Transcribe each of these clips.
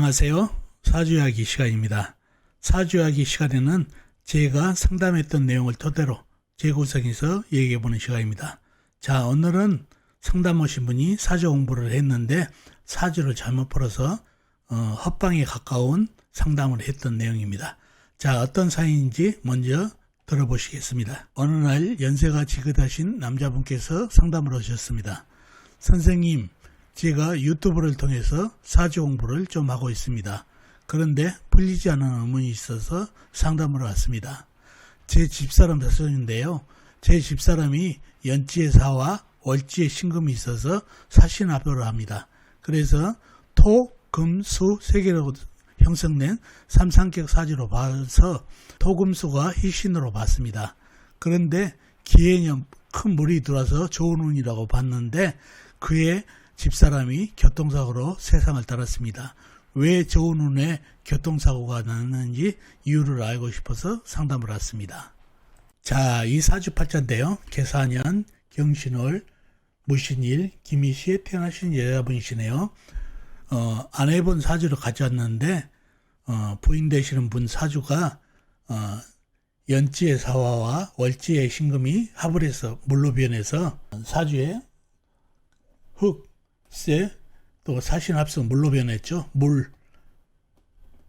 안녕하세요. 사주이야기 시간입니다. 사주이야기 시간에는 제가 상담했던 내용을 토대로 재구성해서 얘기해보는 시간입니다. 자, 오늘은 상담 오신 분이 사주 공부를 했는데 사주를 잘못 풀어서 헛방에 가까운 상담을 했던 내용입니다. 자, 어떤 사연인지 먼저 들어보시겠습니다. 어느 날 연세가 지긋하신 남자분께서 상담을 하셨습니다. 선생님, 제가 유튜브를 통해서 사주 공부를 좀 하고 있습니다. 그런데 풀리지 않는 의문이 있어서 상담을 왔습니다. 제 집사람 자손인데요. 제 집사람이 연지의 사와 월지의 신금이 있어서 사신합도를 합니다. 그래서 토, 금, 수 세 개로 형성된 삼상격 사주로 봐서 토금수가 희신으로 봤습니다. 그런데 기해년 큰 물이 들어와서 좋은 운이라고 봤는데 그의 집사람이 교통사고로 세상을 떠났습니다. 왜 좋은 운에 교통사고가 났는지 이유를 알고 싶어서 상담을 왔습니다. 자, 이 사주팔자인데요. 계사년, 경신월, 무신일, 김희시에 태어나신 여자분이시네요. 아내분 사주를 가져왔는데 부인 되시는 분 사주가 연지의 사화와 월지의 신금이 합을 해서 물로 변해서 사주에 흙, 쇠, 또 사신합성 물로 변했죠. 물,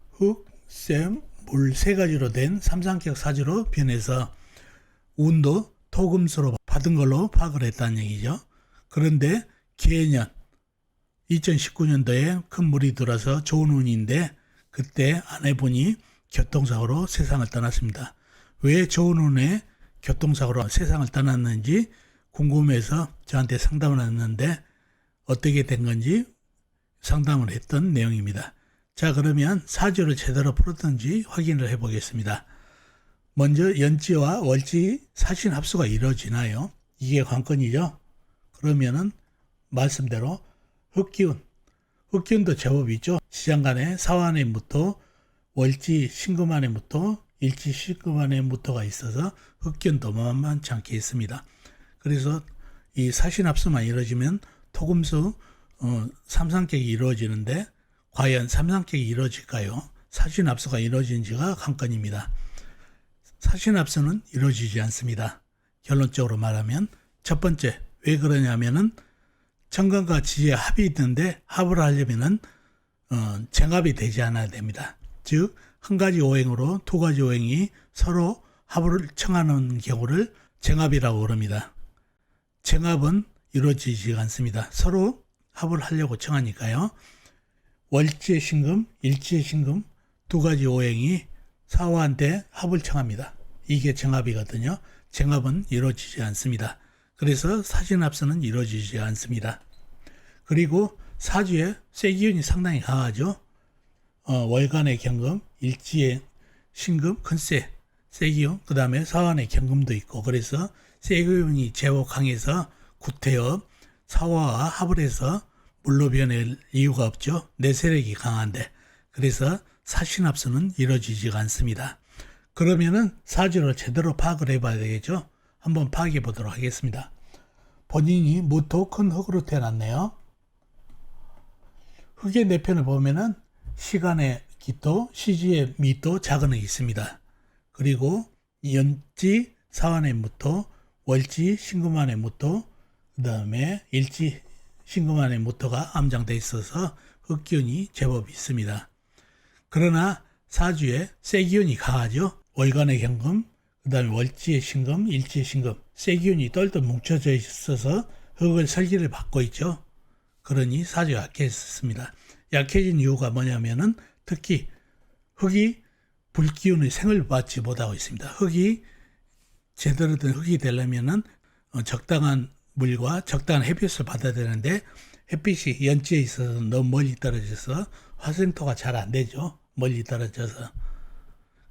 흙, 쇠, 물 세 가지로 된 삼상격 사주로 변해서 운도 토금수로 받은 걸로 파악을 했다는 얘기죠. 그런데 기해년 2019년도에 큰 물이 들어서 좋은 운인데 그때 아내분이 교통사고로 세상을 떠났습니다. 왜 좋은 운에 교통사고로 세상을 떠났는지 궁금해서 저한테 상담을 했는데 어떻게 된 건지 상담을 했던 내용입니다. 자, 그러면 사주를 제대로 풀었던지 확인을 해보겠습니다. 먼저 연지와 월지 사신 합수가 이루어지나요? 이게 관건이죠. 그러면은 말씀대로 흑기운도 제법 있죠. 시장간에 사환의 무토, 월지 신금안의 무토, 일지 신금안의 무토가 있어서 흑기운도 만만치 않게 있습니다. 그래서 이 사신합수만 이루어지면 토금수 삼상격이 이루어지는데 과연 삼상격이 이루어질까요? 사신합수가 이루어진지가 관건입니다. 사신합수는 이루어지지 않습니다. 결론적으로 말하면 첫 번째, 왜 그러냐면은 정관과 지지의 합이 있는데 합을 하려면은 정합이 되지 않아야 됩니다. 즉 한 가지 오행으로 두 가지 오행이 서로 합을 청하는 경우를 정합이라고 그럽니다. 정합은 이루어지지 않습니다. 서로 합을 하려고 청하니까요. 월지의 신금, 일지의 신금 두 가지 오행이 사화한테 합을 청합니다. 이게 정합이거든요. 정합은 이루어지지 않습니다. 그래서 사신합수는 이루어지지 않습니다. 그리고 사주에 쇠기운이 상당히 강하죠. 월간의 경금, 일지의 신금, 큰쇠, 쇠기운, 그 다음에 사환의 경금도 있고 그래서 쇠기운이 제법 강해서 구태엽, 사화와 합을 해서 물로 변할 이유가 없죠. 내세력이 강한데. 그래서 사신합수는 이루어지지가 않습니다. 그러면은 사주를 제대로 파악을 해봐야 되겠죠. 한번 파악해 보도록 하겠습니다. 본인이 무토 큰 흙으로 태어났네요. 흙의 내편을 보면은 시간의 기토, 시지의 미토, 작은 흙이 있습니다. 그리고 연지, 사환의 무토, 월지, 신금안의 무토, 그 다음에 일지, 신금안의 무토가 암장되어 있어서 흙기운이 제법 있습니다. 그러나 사주에 쇠기운이 강하죠. 월간의 경금, 그 다음에 월지의 신금, 일지의 신금, 쇠기운이 똘똘 뭉쳐져 있어서 흙을 설기를 받고 있죠. 그러니 사주가 약해졌습니다. 약해진 이유가 뭐냐면은 특히 흙이 불기운의 생을 받지 못하고 있습니다. 흙이 제대로 된 흙이 되려면은 적당한 물과 적당한 햇빛을 받아야 되는데 햇빛이 연지에 있어서 너무 멀리 떨어져서 화생토가 잘 안 되죠. 멀리 떨어져서.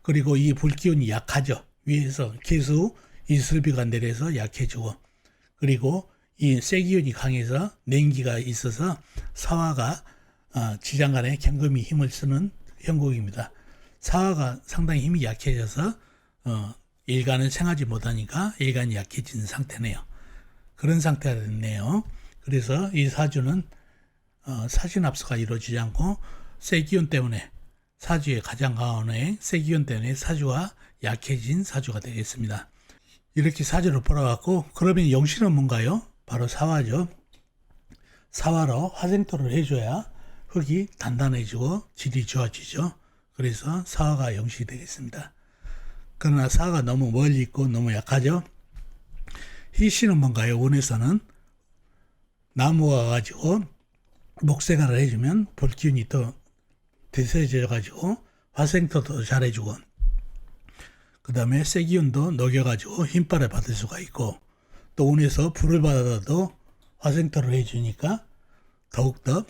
그리고 이 불기운이 약하죠. 위에서 계수 이슬비가 내려서 약해지고 그리고 이 쇠기운이 강해서 냉기가 있어서 사화가 지장간에 경금이 힘을 쓰는 형국입니다. 사화가 상당히 힘이 약해져서 일간을 생하지 못하니까 일간이 약해진 상태네요. 그런 상태가 됐네요. 그래서 이 사주는 사신합수가 이루어지지 않고 세기운 때문에 사주의 가장 강한 오행 세기운 때문에 사주가 약해진 사주가 되겠습니다. 이렇게 사주를 벌어갖고 그러면 영신은 뭔가요? 바로 사화죠. 사화로 화생토를 해줘야 흙이 단단해지고 질이 좋아지죠. 그래서 사화가 영신이 되겠습니다. 그러나 사화가 너무 멀리 있고 너무 약하죠. 희신은 뭔가요? 운에서는 나무가 가지고 목생활을 해주면 볼기운이 더 대세져 가지고 화생토도 잘해주고 그 다음에 세기운도 녹여가지고 힘발을 받을 수가 있고 또 운에서 불을 받아도 화생토를 해주니까 더욱더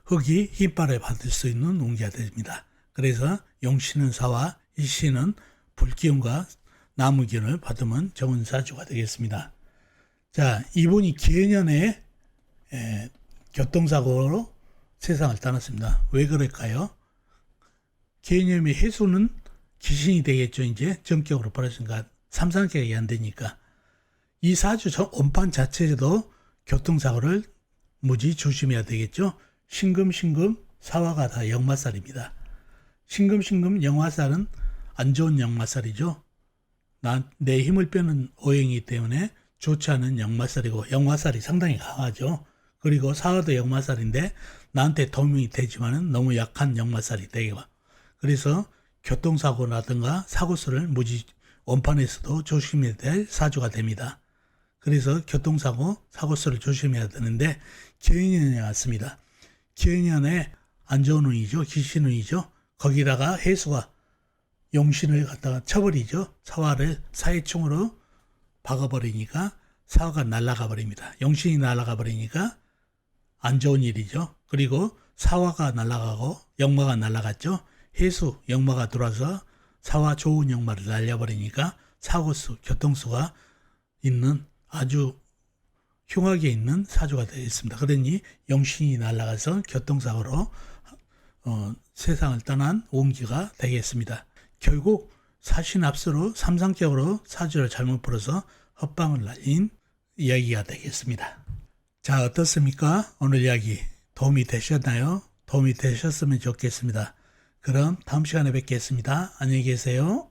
흙이 힘발을 받을 수 있는 운기가 됩니다. 그래서 용신은 사화, 일신은 불기운과 나무기운을 받으면 좋은 사주가 되겠습니다. 자, 이분이 기해년에 교통사고로 세상을 떠났습니다. 왜 그럴까요? 기해년의 해수는 귀신이 되겠죠. 이제 전격으로 벌어진가 삼상격이 안 되니까 이 사주 원판 자체도 교통사고를 무지 조심해야 되겠죠. 신금 사화가 다 역마살입니다. 신금 역마살은 안 좋은 역마살이죠. 내 힘을 빼는 오행이기 때문에 좋지 않은 역마살이고 역마살이 상당히 강하죠. 그리고 사화도 역마살인데 나한테 도움이 되지만은 너무 약한 역마살이 되고 그래서 교통사고라든가 사고수를 무지 원판에서도 조심해야 될 사주가 됩니다. 그래서 교통사고, 사고수를 조심해야 되는데 기해년이 왔습니다. 기해년에 안 좋은 운이죠. 귀신운이죠. 거기다가 해수가 용신을 갖다가 쳐버리죠. 사화를 사해충으로 박아버리니까 사화가 날아가 버립니다. 용신이 날아가 버리니까 안 좋은 일이죠. 그리고 사화가 날아가고 역마가 날아갔죠. 해수, 역마가 들어와서 사화 좋은 역마를 날려버리니까 사고수, 교통수가 있는 아주 흉하게 있는 사주가 되겠습니다. 그러니 영신이 날아가서 교통사고로 세상을 떠난 운기가 되겠습니다. 결국 사신합수로 삼상격으로 사주를 잘못 풀어서 헛방을 날린 이야기가 되겠습니다. 자, 어떻습니까? 오늘 이야기 도움이 되셨나요? 도움이 되셨으면 좋겠습니다. 그럼 다음 시간에 뵙겠습니다. 안녕히 계세요.